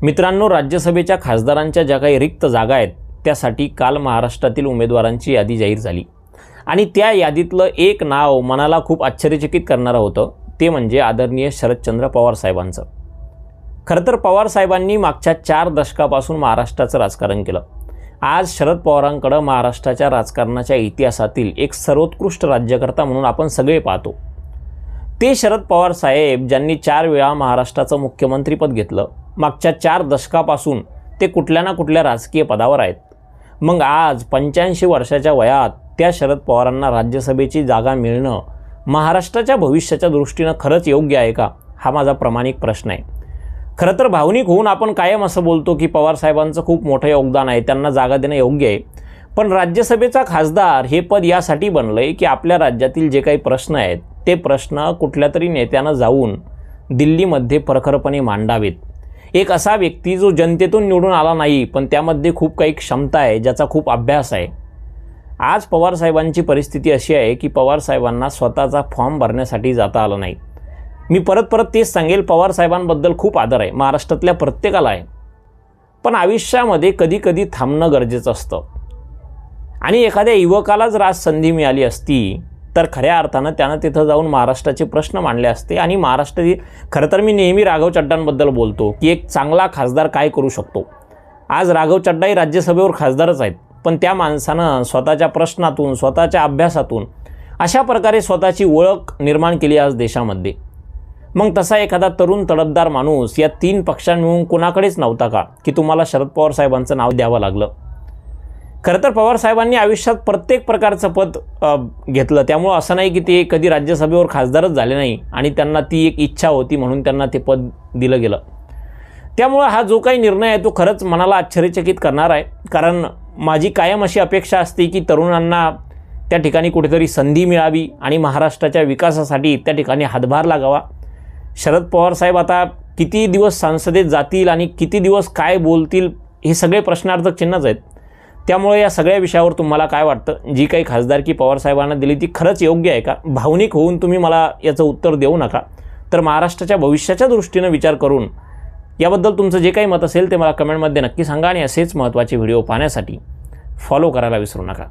मित्रांनो, राज्यसभेच्या खासदारांच्या ज्या काही रिक्त जागा आहेत त्यासाठी काल महाराष्ट्रातील उमेदवारांची यादी जाहीर झाली आणि त्या यादीतलं एक नाव मनाला खूप आश्चर्यचकित करणारं होतं, ते म्हणजे आदरणीय शरदचंद्र पवार साहेबांचं. खरं तर पवार साहेबांनी मागच्या 4 दशकापासून महाराष्ट्राचं राजकारण केलं. आज शरद पवारांकडं महाराष्ट्राच्या राजकारणाच्या इतिहासातील एक सर्वोत्कृष्ट राज्यकर्ता म्हणून आपण सगळे पाहतो. ते शरद पवार साहेब ज्यांनी 4 वेळा महाराष्ट्राचं मुख्यमंत्रीपद घेतलं. मागच्या 4 दशकापासून ते कुठल्या ना कुठल्या राजकीय पदावर आहेत. मग आज 85 वर्षाच्या वयात त्या शरद पवारांना राज्यसभेची जागा मिळणं महाराष्ट्राच्या भविष्याच्या दृष्टीनं खरंच योग्य आहे का, हा माझा प्रामाणिक प्रश्न आहे. खरं तर भावनिक होऊन आपण कायम असं बोलतो की पवार साहेबांचं खूप मोठं योगदान आहे, त्यांना जागा देणं योग्य आहे. पण राज्यसभेचा खासदार हे पद यासाठी बनलं आहे की आपल्या राज्यातील जे काही प्रश्न आहेत ते प्रश्न कुठल्या तरी नेत्यानं जाऊन दिल्लीमध्ये प्रखरपणे मांडावेत. एक असा व्यक्ती जो जनतेतून निवडून आला नाही, पण त्यामध्ये खूप काही क्षमता आहे, ज्याचा खूप अभ्यास आहे. आज पवार साहेबांची परिस्थिती अशी आहे की पवार साहेबांना स्वतःचा फॉर्म भरण्यासाठी जाता आलं नाही. मी परत तेच सांगेल, पवार साहेबांबद्दल खूप आदर आहे, महाराष्ट्रातल्या प्रत्येकाला आहे. पण आयुष्यामध्ये कधी थांबणं गरजेचं असतं आणि एखाद्या युवकाला जर आज संधी मिळाली असती तर खऱ्या अर्थानं त्यानं तिथं जाऊन महाराष्ट्राचे प्रश्न मांडले असते. आणि महाराष्ट्रातील खरं तर मी नेहमी राघव चड्डांबद्दल बोलतो की एक चांगला खासदार काय करू शकतो. आज राघव चड्डाही राज्यसभेवर खासदारच आहेत, पण त्या माणसानं स्वतःच्या प्रश्नातून, स्वतःच्या अभ्यासातून अशा प्रकारे स्वतःची ओळख निर्माण केली आज देशामध्ये. मग तसा एखादा तरुण तडफदार माणूस या 3 पक्षांमिळून कोणाकडेच नव्हता का की तुम्हाला शरद पवार साहेबांचं नाव द्यावं लागलं. खरं तर पवार साहेबांनी आयुष्यात प्रत्येक प्रकारचं पद घेतलं, त्यामुळं असं नाही की ते कधी राज्यसभेवर खासदारच झाले नाही आणि त्यांना ती एक इच्छा होती म्हणून त्यांना ते पद दिलं गेलं. त्यामुळं हा जो काही निर्णय आहे तो खरंच मनाला आश्चर्यचकित करणार आहे. कारण माझी कायम अशी अपेक्षा असते की तरुणांना त्या ठिकाणी कुठेतरी संधी मिळावी आणि महाराष्ट्राच्या विकासासाठी त्या ठिकाणी हातभार लागावा. शरद पवार साहेब आता किती दिवस संसदेत जातील आणि किती दिवस काय बोलतील हे सगळे प्रश्नार्थक चिन्हच आहेत. त्यामुळे या सगळ्या विषयावर तुम्हाला काय वाटतं, जी काही खासदारकी पवार साहेबांना दिली ती खरंच योग्य आहे का? भावनिक होऊन तुम्ही मला याचं उत्तर देऊ नका, तर महाराष्ट्राच्या भविष्याच्या दृष्टीनं विचार करून याबद्दल तुमचं जे काही मत असेल ते मला कमेंटमध्ये नक्की सांगा. आणि असेच महत्त्वाचे व्हिडिओ पाहण्यासाठी फॉलो करायला विसरू नका.